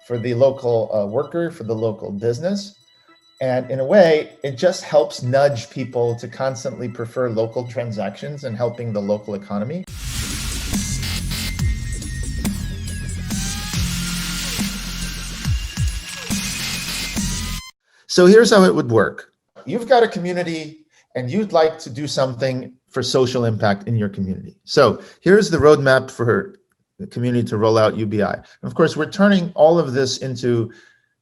for the local worker, for the local business. And in a way, it just helps nudge people to constantly prefer local transactions and helping the local economy. So here's how it would work. You've got a community and you'd like to do something for social impact in your community. So here's the roadmap for the community to roll out UBI. And of course, we're turning all of this into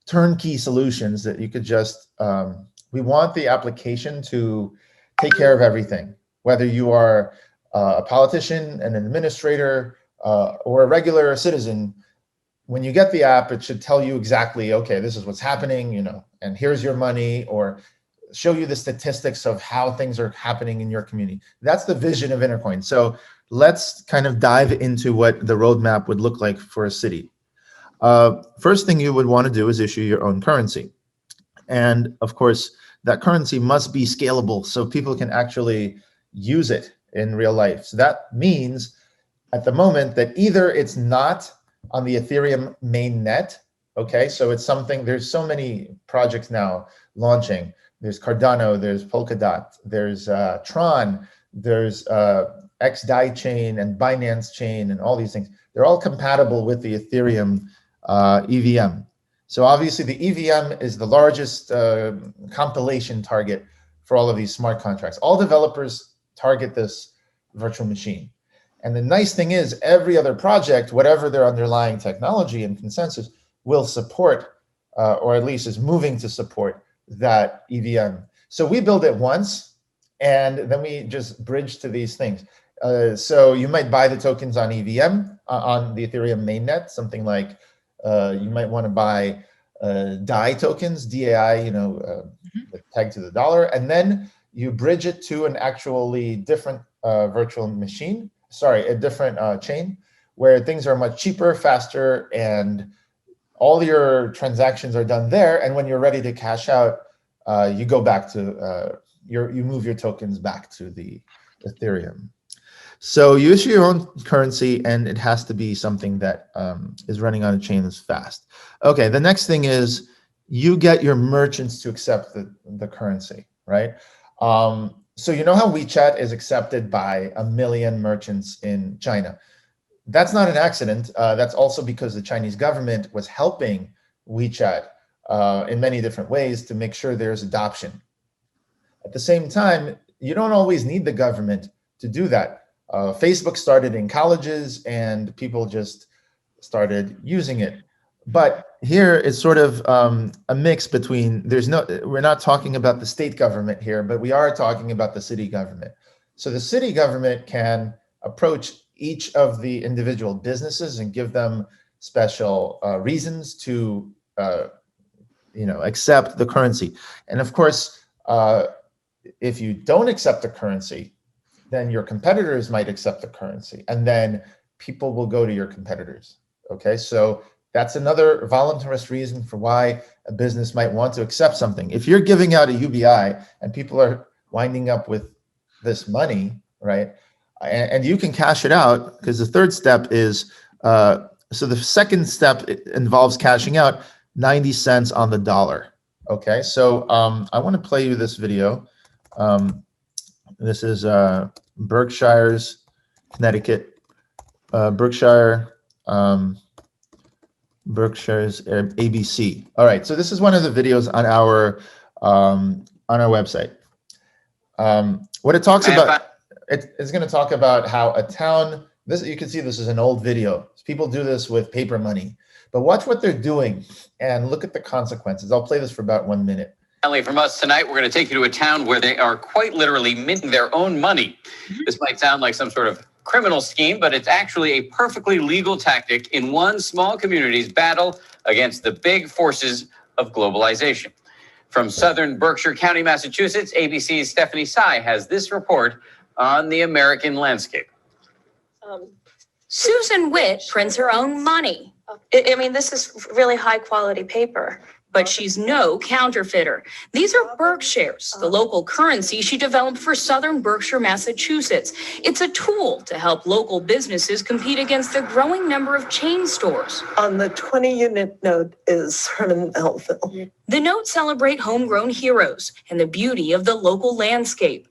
turnkey solutions that you could just, we want the application to take care of everything, whether you are a politician, an administrator, or a regular citizen. When you get the app, it should tell you exactly, okay, this is what's happening, and here's your money, or show you the statistics of how things are happening in your community. That's the vision of Intercoin. So let's kind of dive into what the roadmap would look like for a city. First thing you would want to do is issue your own currency. And of course, that currency must be scalable so people can actually use it in real life. So that means at the moment that either it's not on the Ethereum mainnet, okay? So it's something, there's so many projects now launching. There's Cardano, there's Polkadot, there's Tron, there's XDAI chain and Binance chain and all these things. They're all compatible with the Ethereum EVM. So obviously the EVM is the largest compilation target for all of these smart contracts. All developers target this virtual machine. And the nice thing is every other project, whatever their underlying technology and consensus, will support, or at least is moving to support that EVM. So we build it once, and then we just bridge to these things. So you might buy the tokens on EVM, on the Ethereum mainnet, something like you might want to buy DAI tokens, DAI, tagged to the dollar, and then you bridge it to an actually different virtual machine, a different chain, where things are much cheaper, faster, and all your transactions are done there. And when you're ready to cash out, you go back to, you move your tokens back to the Ethereum. So you issue your own currency, and it has to be something that is running on a chain that's fast. Okay, the next thing is you get your merchants to accept the currency, right? So you know how WeChat is accepted by 1 million merchants in China? That's not an accident. That's also because the Chinese government was helping WeChat in many different ways to make sure there's adoption. At the same time, you don't always need the government to do that. Facebook started in colleges and people just started using it. But here it's sort of a mix between, we're not talking about the state government here, but we are talking about the city government. So the city government can approach each of the individual businesses and give them special reasons to accept the currency. And of course, if you don't accept the currency, then your competitors might accept the currency, and then people will go to your competitors. Okay, so that's another voluntarist reason for why a business might want to accept something. If you're giving out a UBI and people are winding up with this money, right, and you can cash it out, because the third step is, so the second step involves cashing out 90 cents on the dollar. Okay, so I want to play you this video. This is Berkshares, Connecticut, Berkshares ABC. All right, so this is one of the videos on our website. What it talks about, it's going to talk about how a town. You can see this is an old video. People do this with paper money, but watch what they're doing and look at the consequences. I'll play this for about 1 minute. From us tonight, we're going to take you to a town where they are quite literally minting their own money. This might sound like some sort of criminal scheme, but it's actually a perfectly legal tactic in one small community's battle against the big forces of globalization. From southern Berkshire County, Massachusetts, ABC's Stephanie Tsai has this report on the American landscape. Susan Witt prints her own money. I mean, this is really high quality paper. But she's no counterfeiter. These are Berkshares, the local currency she developed for Southern Berkshire, Massachusetts. It's a tool to help local businesses compete against the growing number of chain stores. On the 20-unit note is Herman Melville. The notes celebrate homegrown heroes and the beauty of the local landscape.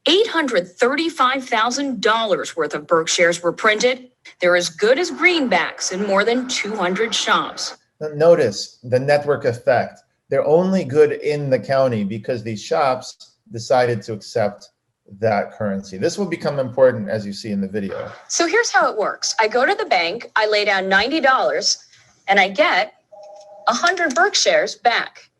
$835,000 worth of Berkshares were printed. They're as good as greenbacks in more than 200 shops. Notice the network effect. They're only good in the county because these shops decided to accept that currency. This will become important as you see in the video. So here's how it works. I go to the bank, I lay down $90, and I get 100 Berkshares back.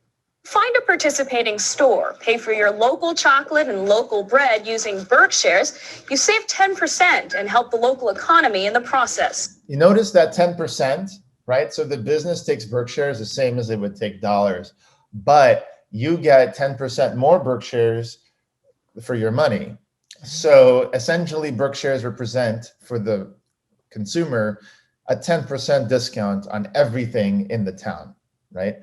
Find a participating store, pay for your local chocolate and local bread using Berkshares. You save 10% and help the local economy in the process. You notice that 10%, right? So the business takes Berkshares the same as it would take dollars, but you get 10% more Berkshares for your money. So essentially Berkshares represent for the consumer a 10% discount on everything in the town, right?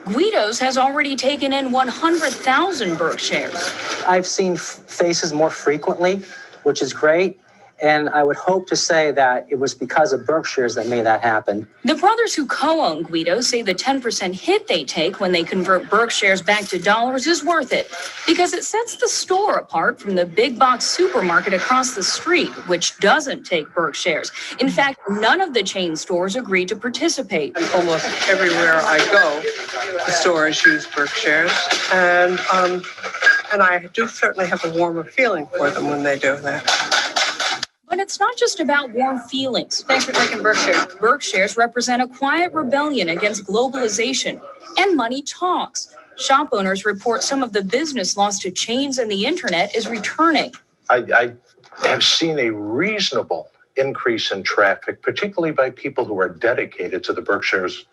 Guido's has already taken in 100,000 Berkshares. I've seen faces more frequently, which is great. And I would hope to say that it was because of Berkshares that made that happen. The brothers who co-own Guido's say the 10% hit they take when they convert Berkshares back to dollars is worth it because it sets the store apart from the big box supermarket across the street, which doesn't take Berkshares. In fact, none of the chain stores agreed to participate. Almost everywhere I go, the stores use Berkshares, and I do certainly have a warmer feeling for them when they do that. But it's not just about warm feelings. Thanks for taking Berkshire. Berkshares represent a quiet rebellion against globalization, and money talks. Shop owners report some of the business lost to chains and the internet is returning. I have seen a reasonable increase in traffic, particularly by people who are dedicated to the Berkshares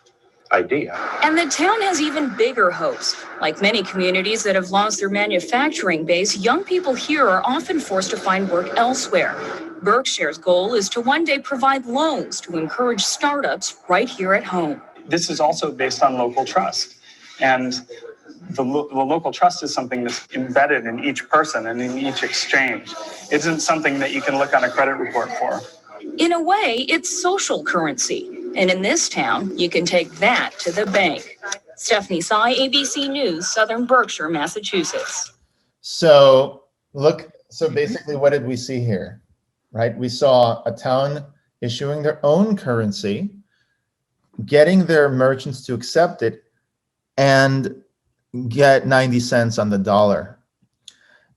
idea. And the town has even bigger hopes. Like many communities that have lost their manufacturing base, young people here are often forced to find work elsewhere. Berkshire's goal is to one day provide loans to encourage startups right here at home. This is also based on local trust. And the local trust is something that's embedded in each person and in each exchange. It isn't something that you can look on a credit report for. In a way, it's social currency. And in this town, you can take that to the bank. Stephanie Tsai, ABC News, Southern Berkshire, Massachusetts. So basically what did we see here, right? We saw a town issuing their own currency, getting their merchants to accept it, and get 90 cents on the dollar.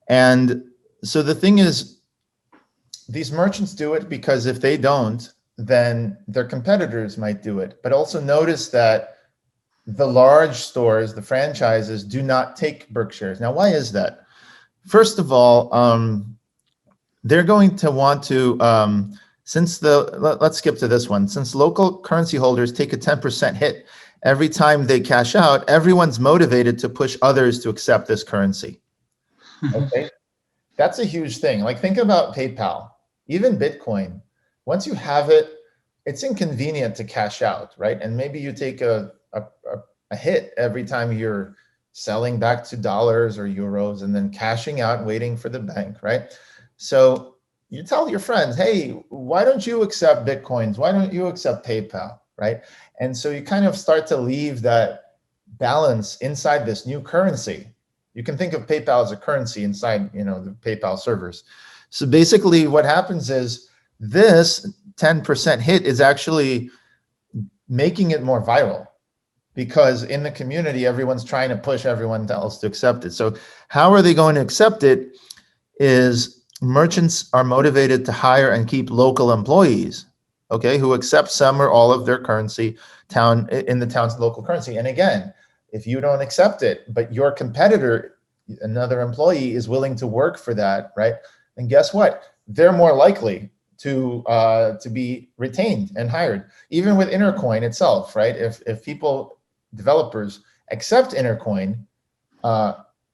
And so the thing is, these merchants do it because if they don't, then their competitors might do it. But also notice that the large stores, the franchises, do not take Berkshares. Now, why is that? First of all, they're going to want to, let's skip to this one. Since local currency holders take a 10% hit every time they cash out, everyone's motivated to push others to accept this currency. Okay, that's a huge thing. Like think about PayPal, even Bitcoin. Once you have it, it's inconvenient to cash out, right? And maybe you take a hit every time you're selling back to dollars or euros and then cashing out and waiting for the bank, right? So you tell your friends, hey, why don't you accept Bitcoins? Why don't you accept PayPal, right? And so you kind of start to leave that balance inside this new currency. You can think of PayPal as a currency inside, the PayPal servers. So basically what happens is this 10% hit is actually making it more viral because in the community, everyone's trying to push everyone else to accept it. So how are they going to accept it is merchants are motivated to hire and keep local employees, okay, who accept some or all of their currency in the town's local currency. And again, if you don't accept it, but your competitor, another employee is willing to work for that, right? And guess what? They're more likely to be retained and hired. Even with Intercoin itself, right? If developers accept Intercoin,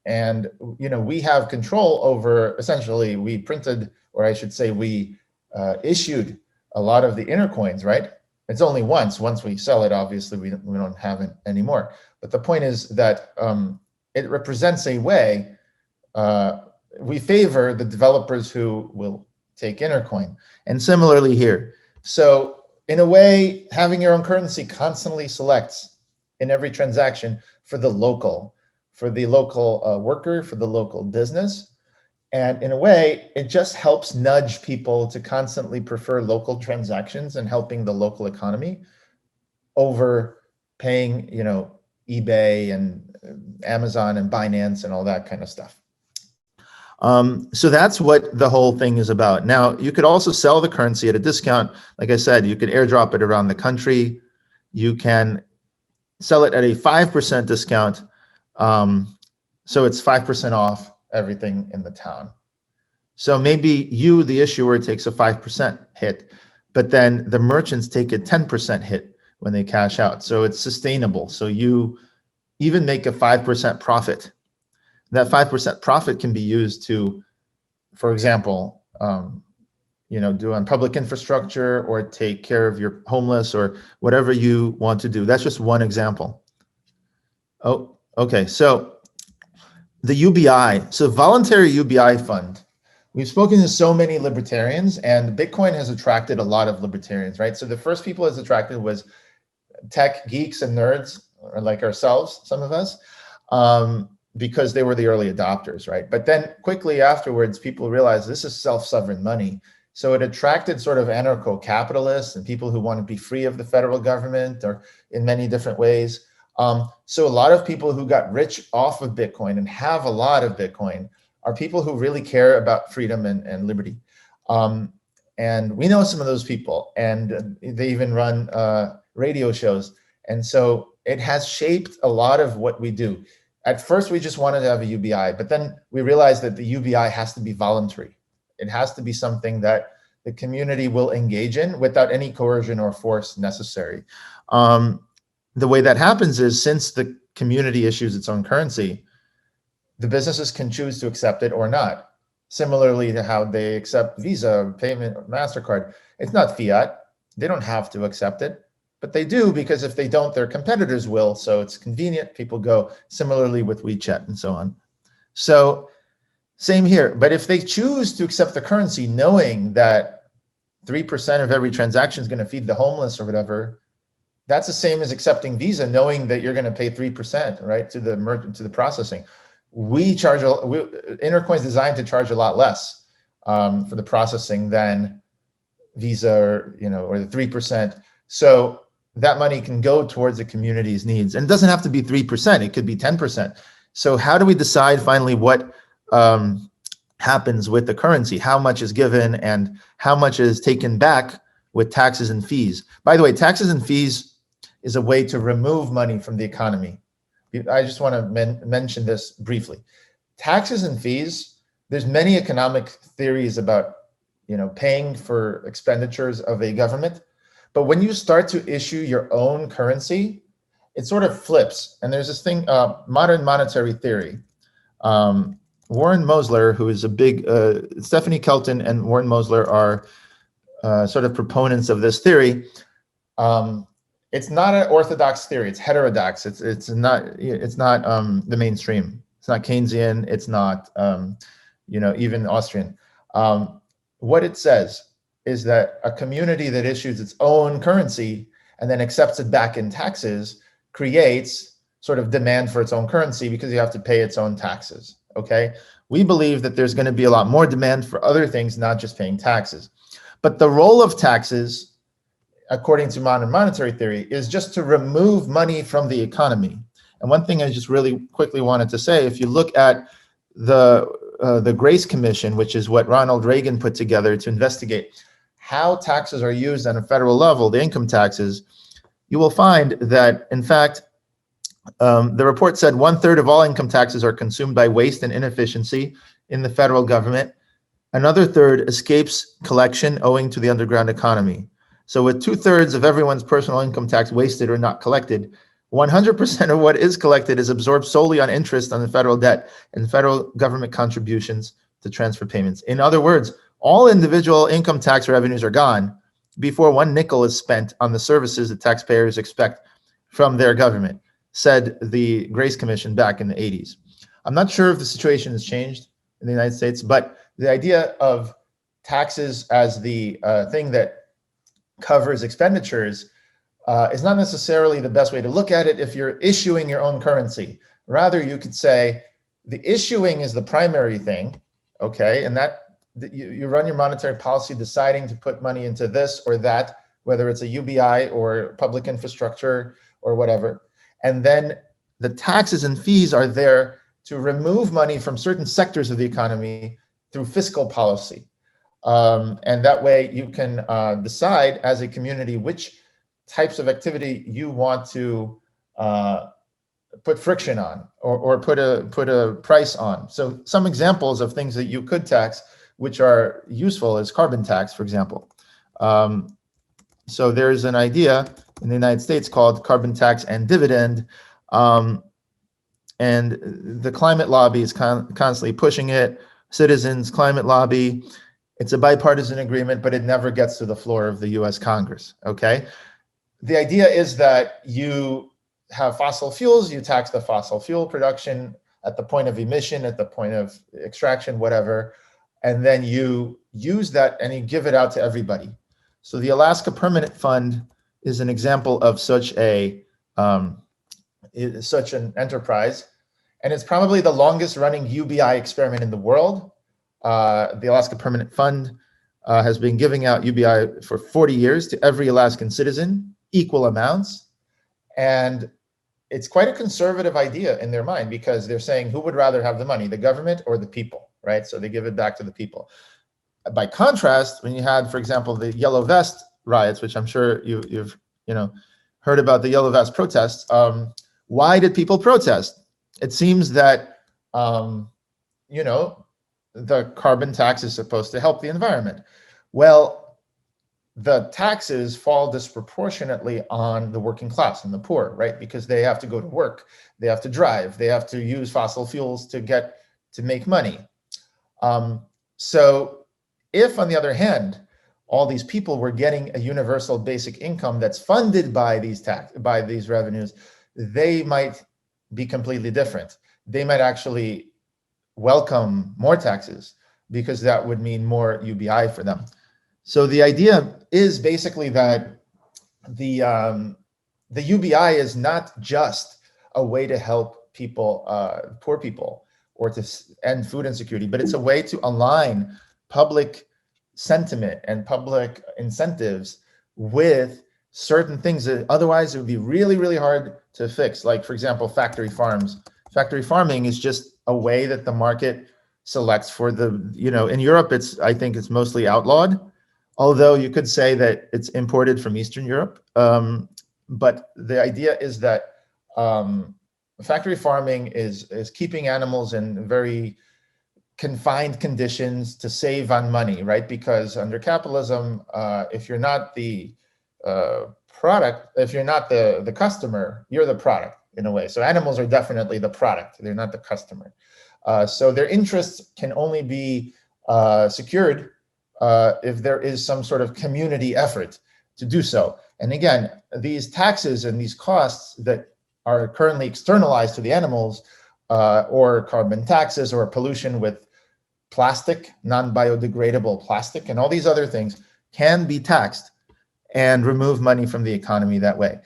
and we have control over, essentially we printed, or I should say we issued a lot of the Intercoins, right? It's only once. Once we sell it, obviously we don't have it anymore. But the point is that it represents a way we favor the developers who will take Intercoin. And similarly here. So in a way, having your own currency constantly selects in every transaction for the local worker, for the local business. And in a way, it just helps nudge people to constantly prefer local transactions and helping the local economy over paying, eBay and Amazon and Binance and all that kind of stuff. So that's what the whole thing is about. Now, you could also sell the currency at a discount. Like I said, you could airdrop it around the country. You can sell it at a 5% discount. So it's 5% off everything in the town. So maybe you, the issuer, takes a 5% hit, but then the merchants take a 10% hit when they cash out. So it's sustainable. So you even make a 5% profit. That 5% profit can be used to, for example, do on public infrastructure or take care of your homeless or whatever you want to do. That's just one example. Oh, okay. So the UBI, so Voluntary UBI Fund. We've spoken to so many libertarians, and Bitcoin has attracted a lot of libertarians, right? So the first people it's attracted was tech geeks and nerds, or like ourselves, some of us, because they were the early adopters, right? But then quickly afterwards, people realized this is self-sovereign money. So it attracted sort of anarcho-capitalists and people who want to be free of the federal government or in many different ways. So a lot of people who got rich off of Bitcoin and have a lot of Bitcoin are people who really care about freedom and liberty. And we know some of those people, and they even run radio shows. And so it has shaped a lot of what we do. At first, we just wanted to have a UBI, but then we realized that the UBI has to be voluntary. It has to be something that the community will engage in without any coercion or force necessary. The way that happens is, since the community issues its own currency, the businesses can choose to accept it or not. Similarly to how they accept Visa, payment, or MasterCard. It's not fiat. They don't have to accept it, but they do, because if they don't, their competitors will. So it's convenient. People go. Similarly with WeChat and so on. So same here. But if they choose to accept the currency, knowing that 3% of every transaction is going to feed the homeless or whatever, that's the same as accepting Visa, knowing that you're going to pay 3%, right, to the merchant, to the processing. Intercoin is designed to charge a lot less for the processing than Visa or the 3%. So that money can go towards the community's needs, and it doesn't have to be 3%. It could be 10%. So how do we decide finally what happens with the currency? How much is given and how much is taken back with taxes and fees? By the way, taxes and fees is a way to remove money from the economy. I just want to mention this briefly. Taxes and fees, there's many economic theories about, paying for expenditures of a government. But when you start to issue your own currency, it sort of flips. And there's this thing, modern monetary theory. Warren Mosler, who is a big, Stephanie Kelton and Warren Mosler are sort of proponents of this theory. It's not an orthodox theory. It's heterodox. It's not the mainstream. It's not Keynesian. It's not even Austrian. What it says is that a community that issues its own currency and then accepts it back in taxes creates sort of demand for its own currency because you have to pay its own taxes. Okay, we believe that there's going to be a lot more demand for other things, not just paying taxes. But the role of taxes, according to modern monetary theory, is just to remove money from the economy. And one thing I just really quickly wanted to say, if you look at the Grace Commission, which is what Ronald Reagan put together to investigate how taxes are used on a federal level, the income taxes, you will find that, in fact, the report said 1/3 of all income taxes are consumed by waste and inefficiency in the federal government. Another third escapes collection owing to the underground economy. So with 2/3 of everyone's personal income tax wasted or not collected, 100% of what is collected is absorbed solely on interest on the federal debt and federal government contributions to transfer payments. In other words, all individual income tax revenues are gone, before one nickel is spent on the services that taxpayers expect from their government, said the Grace Commission back in the 80s. I'm not sure if the situation has changed in the United States, but the idea of taxes as the thing that covers expenditures is not necessarily the best way to look at it if you're issuing your own currency. Rather, you could say the issuing is the primary thing, okay? And that you run your monetary policy deciding to put money into this or that, whether it's a UBI or public infrastructure or whatever. And then the taxes and fees are there to remove money from certain sectors of the economy through fiscal policy. And that way you can decide as a community which types of activity you want to put friction on or put a price on. So some examples of things that you could tax, which are useful, is carbon tax, for example. So there's an idea in the United States called carbon tax and dividend. And the climate lobby is constantly pushing it. Citizens Climate Lobby. It's a bipartisan agreement, but it never gets to the floor of the US Congress, okay? The idea is that you have fossil fuels, you tax the fossil fuel production at the point of emission, at the point of extraction, whatever, and then you use that and you give it out to everybody. So the Alaska Permanent Fund is an example of such an enterprise, and it's probably the longest running UBI experiment in the world. The Alaska Permanent Fund has been giving out UBI for 40 years to every Alaskan citizen, equal amounts. And it's quite a conservative idea in their mind because they're saying, who would rather have the money, the government or the people, right? So they give it back to the people. By contrast, when you had, for example, the Yellow Vest riots, which I'm sure you've heard about the Yellow Vest protests, why did people protest? It seems that, the carbon tax is supposed to help the environment. Well, the taxes fall disproportionately on the working class and the poor, right? Because they have to go to work, they have to drive, they have to use fossil fuels to make money. So if, on the other hand, all these people were getting a universal basic income that's funded by these revenues, they might be completely different. They might actually welcome more taxes because that would mean more UBI for them. So the idea is basically that the UBI is not just a way to help people, poor people, or to end food insecurity, but it's a way to align public sentiment and public incentives with certain things that otherwise it would be really, really hard to fix. Like, for example, factory farms. Factory farming is just a way that the market selects for in Europe, I think it's mostly outlawed, although you could say that it's imported from Eastern Europe. But the idea is that factory farming is keeping animals in very confined conditions to save on money, right? Because under capitalism, if you're not the product, if you're not the customer, you're the product in a way. So animals are definitely the product, they're not the customer. So their interests can only be secured if there is some sort of community effort to do so. And again, these taxes and these costs that are currently externalized to the animals, or carbon taxes or pollution with plastic, non-biodegradable plastic, and all these other things can be taxed and remove money from the economy that way.